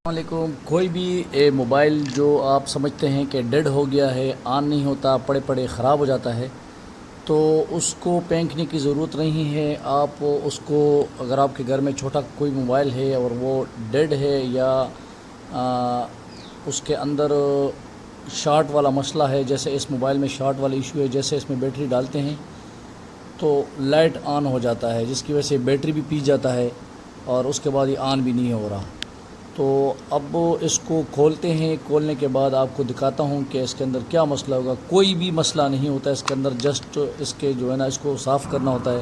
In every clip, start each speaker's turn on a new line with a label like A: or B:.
A: السلام علیکم۔ کوئی بھی موبائل جو آپ سمجھتے ہیں کہ ڈیڈ ہو گیا ہے، آن نہیں ہوتا، پڑے پڑے خراب ہو جاتا ہے، تو اس کو پھینکنے کی ضرورت نہیں ہے۔ آپ اس کو، اگر آپ کے گھر میں چھوٹا کوئی موبائل ہے اور وہ ڈیڈ ہے یا اس کے اندر شارٹ والا مسئلہ ہے، جیسے اس موبائل میں شارٹ والا ایشو ہے، جیسے اس میں بیٹری ڈالتے ہیں تو لائٹ آن ہو جاتا ہے، جس کی وجہ سے بیٹری بھی پی جاتا ہے اور اس کے بعد یہ آن بھی نہیں ہو رہا۔ تو اب اس کو کھولتے ہیں، کھولنے کے بعد آپ کو دکھاتا ہوں کہ اس کے اندر کیا مسئلہ ہوگا۔ کوئی بھی مسئلہ نہیں ہوتا اس کے اندر، جسٹ اس کے جو ہے نا، اس کو صاف کرنا ہوتا ہے۔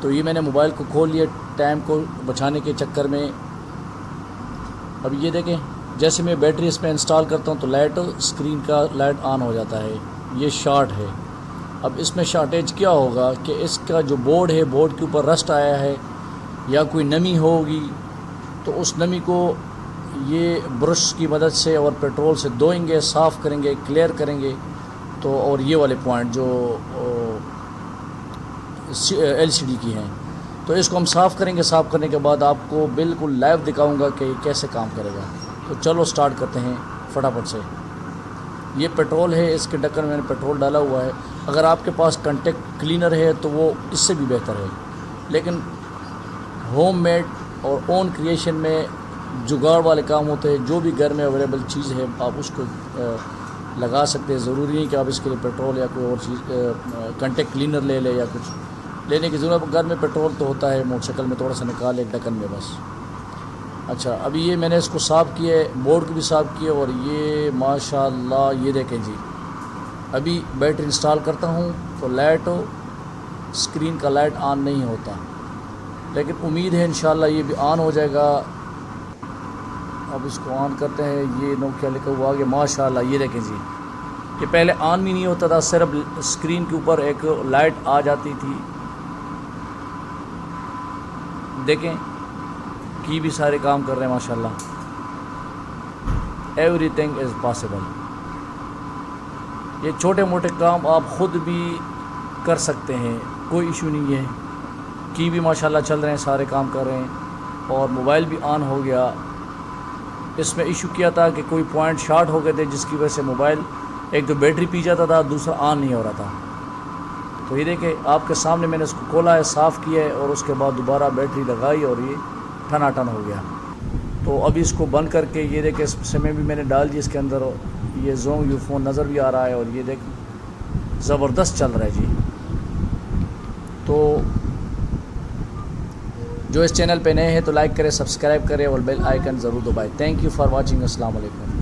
A: تو یہ میں نے موبائل کو کھول لیا ٹائم کو بچانے کے چکر میں۔ اب یہ دیکھیں، جیسے میں بیٹری اس میں انسٹال کرتا ہوں تو لائٹ، اسکرین کا لائٹ آن ہو جاتا ہے۔ یہ شارٹ ہے۔ اب اس میں شارٹیج کیا ہوگا کہ اس کا جو بورڈ ہے، بورڈ کے اوپر رسٹ آیا ہے یا کوئی نمی ہوگی، تو اس نمی کو یہ برش کی مدد سے اور پیٹرول سے دھوئیں گے، صاف کریں گے، کلیئر کریں گے۔ تو اور یہ والے پوائنٹ جو ایل سی ڈی کی ہیں، تو اس کو ہم صاف کریں گے۔ صاف کرنے کے بعد آپ کو بالکل لائیو دکھاؤں گا کہ یہ کیسے کام کرے گا۔ تو چلو سٹارٹ کرتے ہیں فٹافٹ سے۔ یہ پیٹرول ہے، اس کے ڈھکن میں نے پیٹرول ڈالا ہوا ہے۔ اگر آپ کے پاس کنٹیکٹ کلینر ہے تو وہ اس سے بھی بہتر ہے، لیکن ہوم میڈ اور اون کریشن میں جگاڑ والے کام ہوتے ہیں۔ جو بھی گھر میں اویلیبل چیز ہے آپ اس کو لگا سکتے ہیں۔ ضروری نہیں کہ آپ اس کے لیے پیٹرول یا کوئی اور چیز، کنٹیکٹ کلینر لے لیں یا کچھ لینے کی ضرورت۔ گھر میں پیٹرول تو ہوتا ہے، موٹر سائیکل میں تھوڑا سا نکالے ڈھکن میں بس۔ اچھا، ابھی یہ میں نے اس کو صاف کیا ہے، بورڈ کو بھی صاف کیا، اور یہ ماشاءاللہ یہ دیکھیں جی۔ ابھی بیٹری انسٹال کرتا ہوں تو لائٹ، اسکرین کا لائٹ آن نہیں ہوتا، لیکن امید ہے انشاءاللہ یہ بھی آن ہو جائے گا۔ اب اس کو آن کرتے ہیں۔ یہ نوکیا لکھا ہوا آگے ماشاءاللہ، یہ دیکھیں جی۔ یہ پہلے آن بھی نہیں ہوتا تھا، صرف اسکرین کے اوپر ایک لائٹ آ جاتی تھی۔ دیکھیں کی بھی سارے کام کر رہے ہیں ماشاءاللہ۔ Every thing is possible. یہ چھوٹے موٹے کام آپ خود بھی کر سکتے ہیں، کوئی ایشو نہیں ہے۔ کی بھی ماشاءاللہ چل رہے ہیں، سارے کام کر رہے ہیں، اور موبائل بھی آن ہو گیا۔ اس میں ایشو کیا تھا کہ کوئی پوائنٹ شارٹ ہو گئے تھے، جس کی وجہ سے موبائل ایک تو بیٹری پی جاتا تھا، دوسرا آن نہیں ہو رہا تھا۔ تو یہ دیکھیں آپ کے سامنے میں نے اس کو کھولا ہے، صاف کیا ہے، اور اس کے بعد دوبارہ بیٹری لگائی اور یہ ٹھنا ٹن ہو گیا۔ تو ابھی اس کو بند کر کے یہ دیکھیں، اس میں بھی میں نے ڈال دی اس کے اندر، یہ زونگ یو فون نظر بھی آ رہا ہے، اور یہ دیکھ زبردست چل رہا ہے جی۔ تو جو اس چینل پہ نئے ہیں تو لائک کریں، سبسکرائب کریں اور بیل آئیکن ضرور دبائیں۔ Thank you for watching. السلام علیکم۔